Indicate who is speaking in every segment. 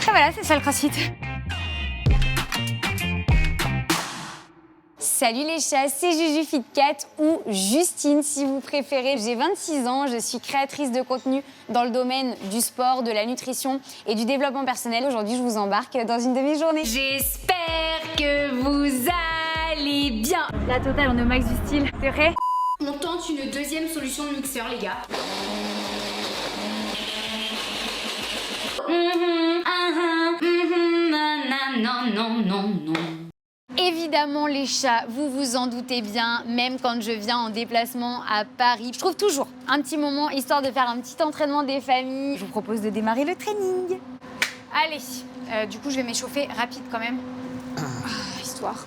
Speaker 1: Ah voilà, c'est ça le crossfit. Salut les chats, c'est Juju FitCat ou Justine si vous préférez. J'ai 26 ans, je suis créatrice de contenu dans le domaine du sport, de la nutrition et du développement personnel. Aujourd'hui, je vous embarque dans une demi-journée. J'espère que vous allez bien. La totale, on est au max du style. C'est vrai?
Speaker 2: On tente une deuxième solution de mixeur, les gars. Non.
Speaker 1: Évidemment, les chats, vous vous en doutez bien, même quand je viens en déplacement à Paris, je trouve toujours un petit moment, histoire de faire un petit entraînement des familles. Je vous propose de démarrer le training. Allez, du coup, je vais m'échauffer rapide quand même, histoire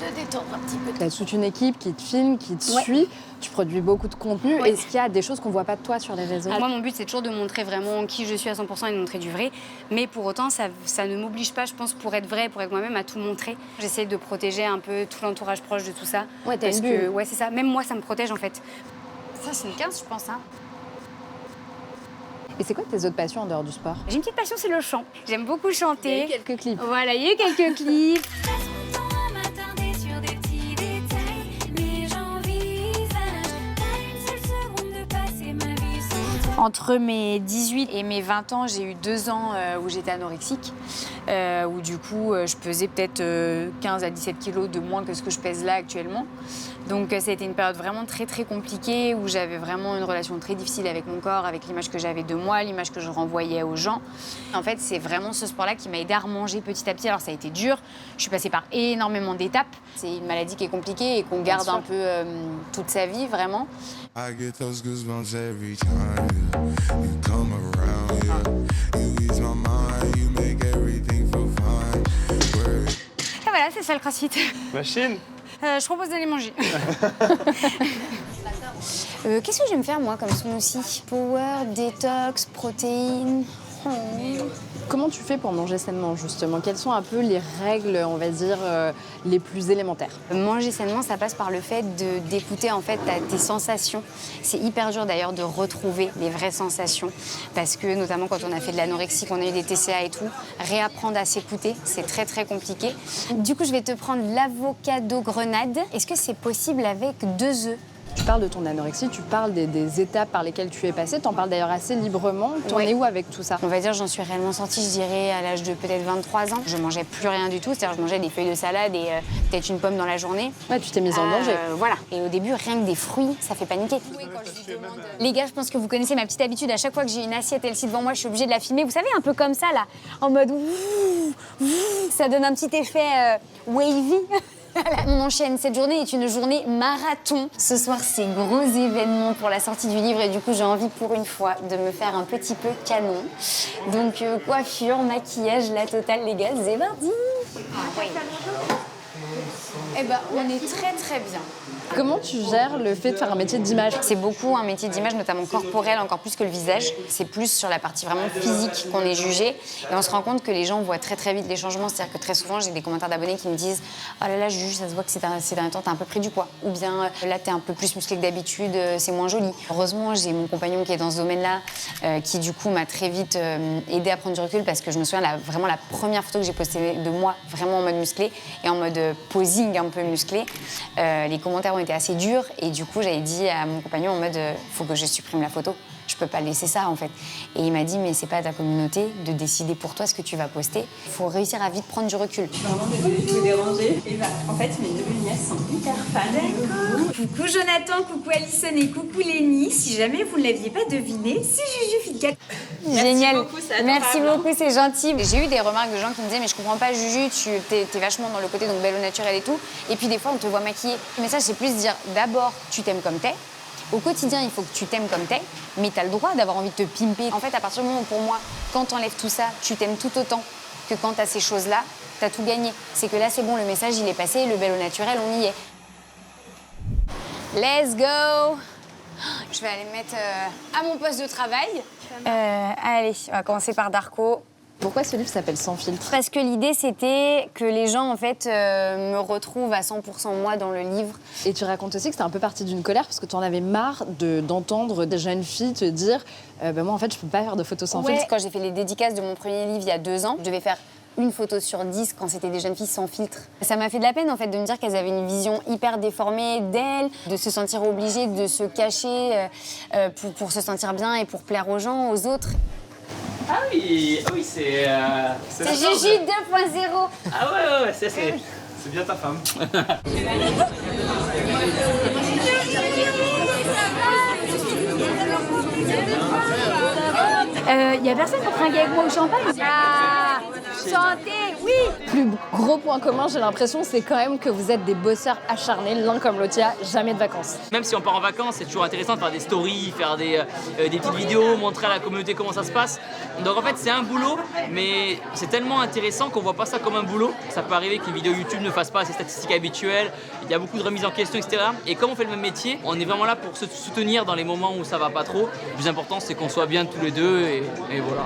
Speaker 1: de détendre un petit peu.
Speaker 3: Tu as toute une équipe qui te filme, qui te suit, tu produis beaucoup de contenu.
Speaker 1: Ouais.
Speaker 3: Est-ce qu'il y a des choses qu'on voit pas de toi sur les réseaux?
Speaker 1: Moi, mon but, c'est toujours de montrer vraiment qui je suis à 100% et de montrer du vrai. Mais pour autant, ça ne m'oblige pas, je pense, pour être vrai, pour être moi-même, à tout montrer. J'essaie de protéger un peu tout l'entourage proche de tout ça.
Speaker 3: Ouais, t'as
Speaker 1: parce
Speaker 3: une
Speaker 1: que,
Speaker 3: bulle.
Speaker 1: ouais, c'est ça. Même moi, ça me protège, en fait. Ça, c'est une 15, je pense, hein.
Speaker 3: Et c'est quoi tes autres passions en dehors du sport?
Speaker 1: J'ai une petite passion, c'est le chant. J'aime beaucoup chanter.
Speaker 3: Il y a eu quelques clips.
Speaker 1: Voilà, il y a eu quelques clips. Entre mes 18 et mes 20 ans, j'ai eu 2 ans où j'étais anorexique, où du coup, je pesais peut-être 15 à 17 kilos de moins que ce que je pèse là actuellement. Donc ça a été une période vraiment très très compliquée, où j'avais vraiment une relation très difficile avec mon corps, avec l'image que j'avais de moi, l'image que je renvoyais aux gens. En fait, c'est vraiment ce sport-là qui m'a aidée à remanger petit à petit. Alors ça a été dur, je suis passée par énormément d'étapes. C'est une maladie qui est compliquée et qu'on garde un peu toute sa vie, vraiment.
Speaker 4: I get those goosebumps every time you come around, yeah. You ease my mind, you make everything feel fine. Word.
Speaker 1: Et voilà, c'est ça le crossfit.
Speaker 5: Machine.
Speaker 1: Je propose d'aller manger. Qu'est-ce que je vais me faire, moi, comme smoothie? Power, détox, protéines.
Speaker 3: Comment tu fais pour manger sainement, justement? Quelles sont un peu les règles, on va dire, les plus élémentaires?
Speaker 1: Manger sainement, ça passe par le fait d'écouter en fait tes sensations. C'est hyper dur d'ailleurs de retrouver les vraies sensations parce que notamment quand on a fait de l'anorexie, qu'on a eu des TCA et tout, réapprendre à s'écouter, c'est très très compliqué. Du coup, je vais te prendre l'avocado grenade. Est-ce que c'est possible avec 2 œufs?
Speaker 3: Tu parles de ton anorexie, tu parles des étapes par lesquelles tu es passée, t'en parles d'ailleurs assez librement. T'en
Speaker 1: Ouais.
Speaker 3: es où avec tout ça?
Speaker 1: On va dire j'en suis réellement sortie, je dirais, à l'âge de peut-être 23 ans. Je mangeais plus rien du tout, c'est-à-dire je mangeais des feuilles de salade et peut-être une pomme dans la journée.
Speaker 3: Ouais, tu t'es mise en danger.
Speaker 1: Voilà. Et au début, rien que des fruits, ça fait paniquer. Les gars, je pense que vous connaissez ma petite habitude. À chaque fois que j'ai une assiette elle-ci devant moi, je suis obligée de la filmer. Vous savez, un peu comme ça, là, en mode ouh, ouh, ça donne un petit effet wavy. On enchaîne. Cette journée est une journée marathon. Ce soir, c'est gros événement pour la sortie du livre et du coup, j'ai envie pour une fois de me faire un petit peu canon. Donc, coiffure, maquillage, la totale, les gars, c'est parti. Eh ben, on est très très bien.
Speaker 3: Comment tu gères le fait de faire un métier d'image?
Speaker 1: C'est beaucoup un métier d'image, notamment corporel, encore plus que le visage. C'est plus sur la partie vraiment physique qu'on est jugé. Et on se rend compte que les gens voient très très vite les changements. C'est-à-dire que très souvent, j'ai des commentaires d'abonnés qui me disent « Oh là là, Juju, ça se voit que ces derniers temps, t'as un peu pris du poids. » Ou bien « Là, t'es un peu plus musclé que d'habitude, c'est moins joli. » Heureusement, j'ai mon compagnon qui est dans ce domaine-là, qui du coup m'a très vite aidé à prendre du recul parce que je me souviens, vraiment la première photo que j'ai postée de moi, vraiment en mode musclé et en mode posing un peu musclé, les commentaires ont été assez durs et du coup j'avais dit à mon compagnon en mode faut que je supprime la photo, je peux pas laisser ça en fait. Et il m'a dit mais c'est pas à ta communauté de décider pour toi ce que tu vas poster, faut réussir à vite prendre du recul.
Speaker 6: Je suis vraiment désolée de vous déranger. Et bah, en fait, mes neveux et nièces sont hyper fans. D'accord.
Speaker 7: Coucou Jonathan, coucou Alison et coucou Lénie. Si jamais vous ne l'aviez pas deviné, c'est Juju FitCat.
Speaker 1: Génial.
Speaker 6: beaucoup, c'est adorable.
Speaker 1: Merci beaucoup, c'est gentil. J'ai eu des remarques de gens qui me disaient mais je comprends pas Juju, t'es vachement dans le côté donc belle au naturel et tout. Et puis des fois on te voit maquillée. Le message c'est plus dire d'abord tu t'aimes comme t'es. Au quotidien, il faut que tu t'aimes comme t'es, mais tu as le droit d'avoir envie de te pimper. En fait, à partir du moment où, pour moi, quand t'enlèves tout ça, tu t'aimes tout autant que quand t'as ces choses-là, t'as tout gagné. C'est que là, c'est bon, le message, il est passé, le bel au naturel, on y est. Let's go! Je vais aller me mettre à mon poste de travail. Allez, on va commencer par Darko.
Speaker 3: Pourquoi ce livre s'appelle Sans filtre?
Speaker 1: Parce que l'idée, c'était que les gens, en fait, me retrouvent à 100% moi dans le livre.
Speaker 3: Et tu racontes aussi que c'était un peu parti d'une colère parce que tu en avais marre d'entendre des jeunes filles te dire moi, en fait, je peux pas faire de photos sans filtre.
Speaker 1: Quand j'ai fait les dédicaces de mon premier livre il y a 2 ans, je devais faire une photo sur 10 quand c'était des jeunes filles sans filtre. Ça m'a fait de la peine en fait de me dire qu'elles avaient une vision hyper déformée d'elles, de se sentir obligées de se cacher pour se sentir bien et pour plaire aux gens, aux autres.
Speaker 5: Ah oui, c'est
Speaker 1: Juju 2.0.
Speaker 5: Ah ouais, c'est bien ta femme.
Speaker 2: Y a personne pour fringuer avec moi au champagne? Ah, santé, oui.
Speaker 3: Plus gros point commun, j'ai l'impression, c'est quand même que vous êtes des bosseurs acharnés, l'un comme l'autre. Il n'y a jamais de vacances.
Speaker 5: Même si on part en vacances, c'est toujours intéressant de faire des stories, faire des petites vidéos, montrer à la communauté comment ça se passe. Donc en fait, c'est un boulot, mais c'est tellement intéressant qu'on voit pas ça comme un boulot. Ça peut arriver qu'une vidéo YouTube ne fasse pas ses statistiques habituelles. Il y a beaucoup de remises en question, etc. Et comme on fait le même métier, on est vraiment là pour se soutenir dans les moments où ça va pas trop. Le plus important, c'est qu'on soit bien tous les deux et voilà.